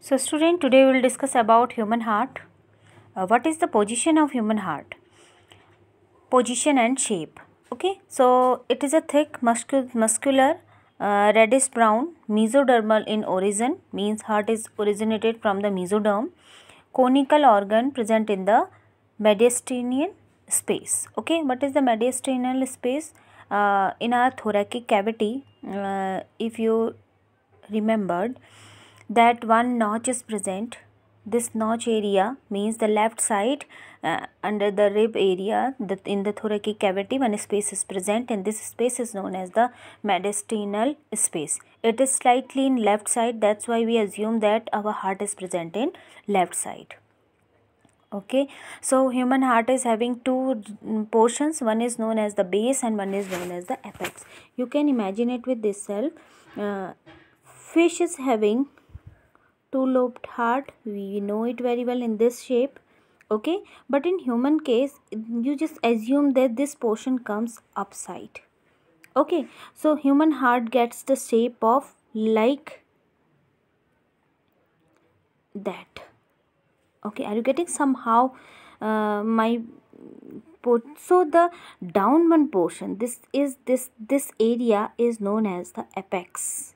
So student, today we will discuss about human heart. What is the position of human heart? Position and shape. Okay, so it is a thick muscular reddish brown mesodermal in origin, means heart is originated from the mesoderm, conical organ present in the mediastinal space. Okay, what is the mediastinal space? In our thoracic cavity, if you remembered that one notch is present. This notch area means the left side under the rib area, in the thoracic cavity one space is present, and this space is known as the mediastinal space. It is slightly in left side, that's why we assume that our heart is present in left side. Okay, so human heart is having two portions, one is known as the base and one is known as the apex. You can imagine it with this self. Fish is having two-lobed heart, we know it very well in this shape. Okay, but in human case you just assume that this portion comes upside. Okay, so human heart gets the shape of like that. Okay, are you getting somehow so the down one portion, this area is known as the apex.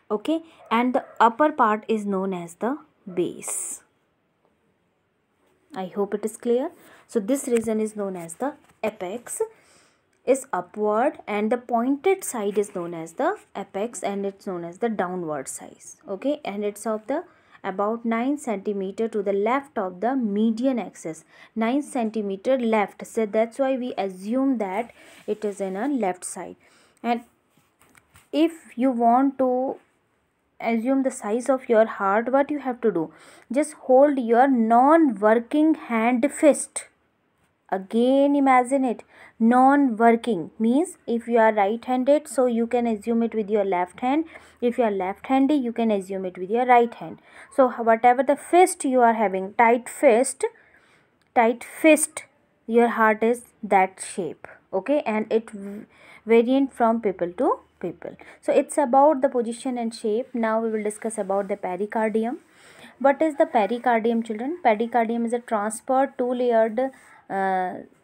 Okay, and the upper part is known as the base. I hope it is clear. So this region is known as the apex, is upward, and the pointed side is known as the apex, and it's known as the downward side. Okay, and it's of the about 9 centimeter to the left of the median axis. 9 centimeter left, so that's why we assume that it is in a left side. And if you want to assume the size of your heart, what you have to do, just hold your non-working hand fist. Again, imagine it, non-working means if you are right-handed, so you can assume it with your left hand. If you are left-handed, you can assume it with your right hand. So whatever the fist you are having, tight fist, your heart is that shape. Okay, and it variant from people to people. So it's about the position and shape. Now we will discuss about the pericardium. What is the pericardium, children? Pericardium is a transparent two-layered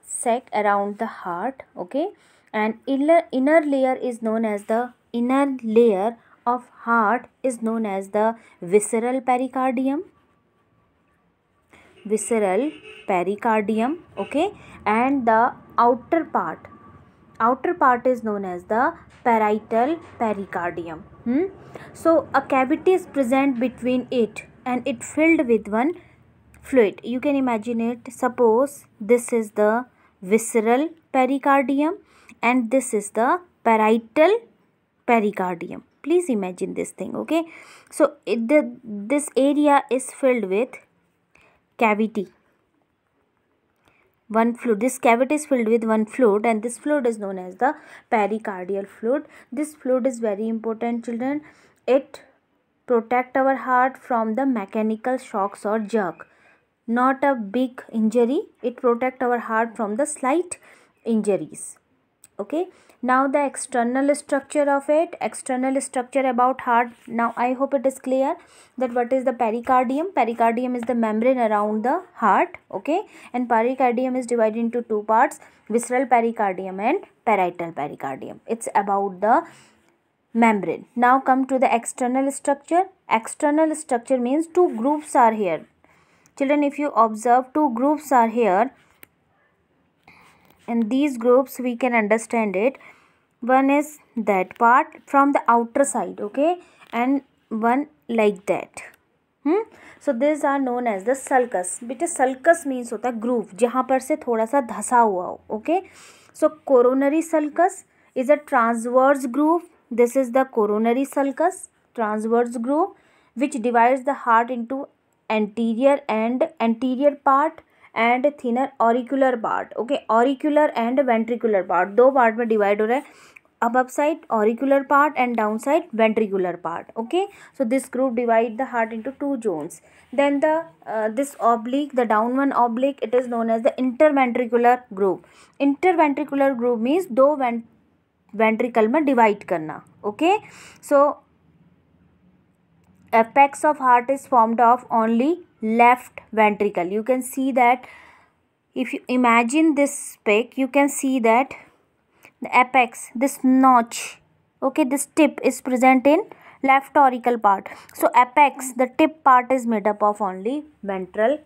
sac around the heart. Okay, and inner layer is known as the inner layer of heart is known as the visceral pericardium. Okay, and the outer part is known as the parietal pericardium. So a cavity is present between it, and it filled with one fluid. You can imagine it. Suppose this is the visceral pericardium and this is the parietal pericardium. Please imagine this thing. Okay, so this area is filled with cavity, one fluid. This cavity is filled with one fluid, and this fluid is known as the pericardial fluid. This fluid is very important, children. It protect our heart from the mechanical shocks or jerk. Not a big injury, it protect our heart from the slight injuries. Okay, now the external structure of it, external structure about heart. Now I hope it is clear that what is the pericardium. Pericardium is the membrane around the heart. Okay, and pericardium is divided into two parts, visceral pericardium and parietal pericardium. It's about the membrane. Now come to the external structure. External structure means two groups are here. Children, if you observe, two groups are here. In these groups we can understand it. One is that part from the outer side, okay, and one like that. So these are known as the sulcus. बेटा sulcus means होता है groove, जहाँ पर से थोड़ा सा धसा हुआ हो. Okay, so coronary sulcus is a transverse groove. This is the coronary sulcus, transverse groove, which divides the heart into anterior part and thinner auricular part. Okay, auricular and ventricular part, दो part में divide हो रहा है. Above side auricular part and downside ventricular part. Okay, so this group divide the heart into two zones. Then the this oblique, the down one oblique, it is known as the interventricular groove. Interventricular groove means दो ventricle में divide करना. Okay, so apex of heart is formed of only left ventricle. You can see that if you imagine this pic, you can see that the apex, this notch, okay, this tip is present in left auricle part. So apex, the tip part, is made up of only ventral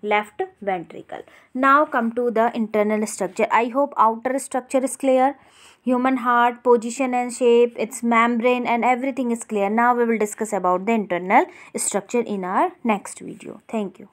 left ventricle. Now come to the internal structure. I hope outer structure is clear. Human heart, position and shape, its membrane and everything is clear. Now we will discuss about the internal structure in our next video. Thank you.